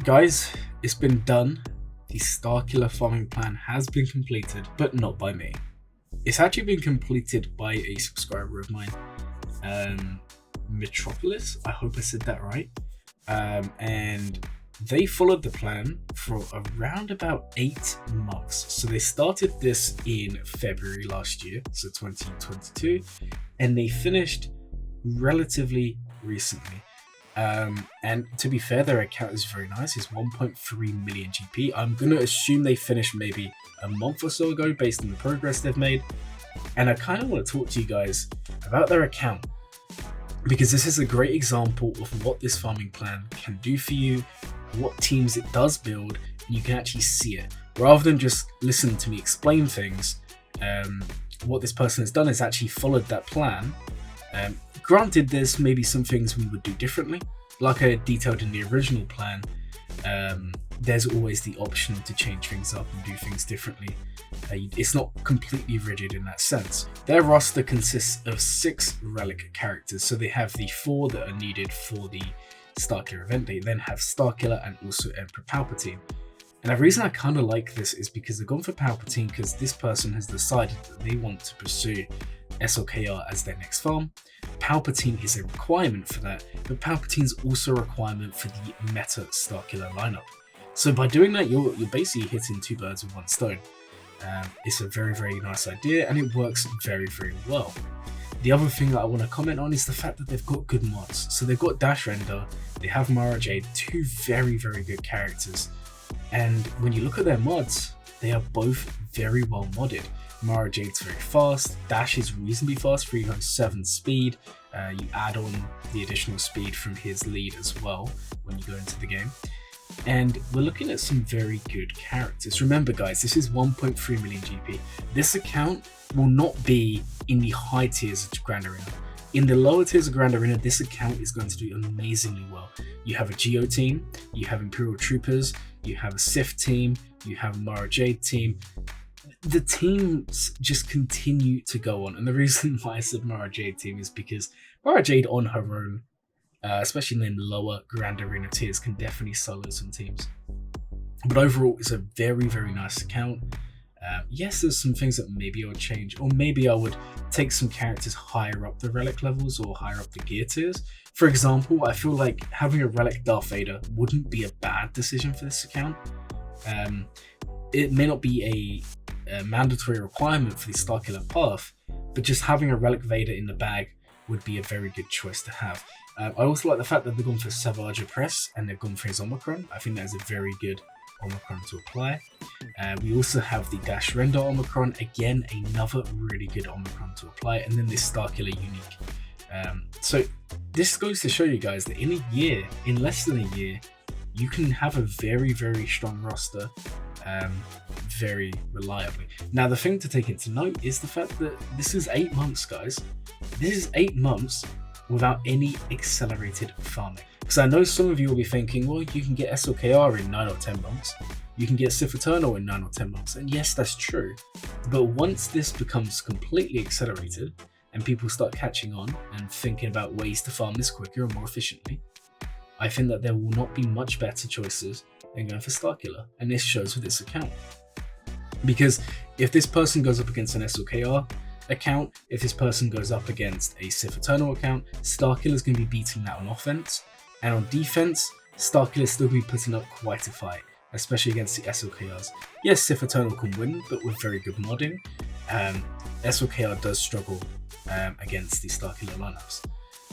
Guys, it's been done. The Starkiller farming plan has been completed, but not by me. It's actually been completed by a subscriber of mine, Metropolis. I hope I said that right. And they followed the plan for around about 8 months. So they started this in February last year, so 2022, and they finished relatively recently. And to be fair, their account is very nice. It's 1.3 million GP. I'm gonna assume they finished maybe a month or so ago based on the progress they've made. And I kind of want to talk to you guys about their account, because this is a great example of what this farming plan can do for you, what teams it does build, and you can actually see it. Rather than just listen to me explain things, what this person has done is actually followed that plan. Granted, there's maybe some things we would do differently. Like I detailed in the original plan, there's always the option to change things up and do things differently. It's not completely rigid in that sense. Their roster consists of 6 relic characters, so they have the 4 that are needed for the Starkiller event. They then have Starkiller and also Emperor Palpatine. And the reason I kind of like this is because they've gone for Palpatine because this person has decided that they want to pursue SLKR as their next farm. Palpatine is a requirement for that, but Palpatine's also a requirement for the meta Starkiller lineup. So by doing that, you're basically hitting 2 birds with 1 stone. It's a very, very nice idea, and it works very, very well. The other thing that I want to comment on is the fact that they've got good mods. So they've got Dash Render, they have Mara Jade, 2 very, very good characters. And when you look at their mods, they are both very well modded. Mara Jade's very fast, Dash is reasonably fast, 307 speed. You add on the additional speed from his lead as well when you go into the game. And we're looking at some very good characters. Remember guys, this is 1.3 million GP. This account will not be in the high tiers of Grand Arena. In the lower tiers of Grand Arena, this account is going to do amazingly well. You have a Geo team, you have Imperial Troopers, you have a Sith team, you have a Mara Jade team. The teams just continue to go on. And the reason why I said Mara Jade team is because Mara Jade on her own, especially in lower Grand Arena tiers, can definitely solo some teams. But overall, it's a very, very nice account. Yes, there's some things that maybe I would change, or maybe I would take some characters higher up the relic levels or higher up the gear tiers. For example, I feel like having a relic Darth Vader wouldn't be a bad decision for this account. It may not be a mandatory requirement for the Starkiller path, but just having a relic Vader in the bag would be a very good choice to have. I also like the fact that they've gone for Savage Press and they've gone for his Omicron. I think that is a very good Omicron to apply. We also have the Dash Render Omicron, again another really good Omicron to apply, and then this Starkiller unique. So this goes to show you guys that in a year, in less than a year, you can have a very, very strong roster very reliably. Now the thing to take into note is the fact that this is 8 months, guys. This is 8 months without any accelerated farming. Because I know some of you will be thinking, well, you can get SLKR in 9 or 10 months. You can get Sith Eternal in 9 or 10 months. And yes, that's true. But once this becomes completely accelerated and people start catching on and thinking about ways to farm this quicker and more efficiently, I think that there will not be much better choices than going for Starkiller. And this shows with this account. Because if this person goes up against an SLKR account, if this person goes up against a Sith Eternal account, Starkiller is going to be beating that on offense. And on defense, Starkiller is still going to be putting up quite a fight, especially against the SLKRs. Yes, Sith Eternal can win, but with very good modding. SLKR does struggle against the Starkiller lineups.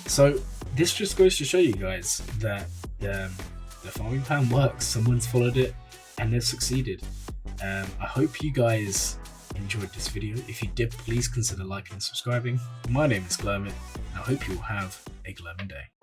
So this just goes to show you guys that the farming plan works. Someone's followed it and they've succeeded. I hope you guys enjoyed this video. If you did, please consider liking and subscribing. My name is Glurmit, and I hope you will have a glowing day.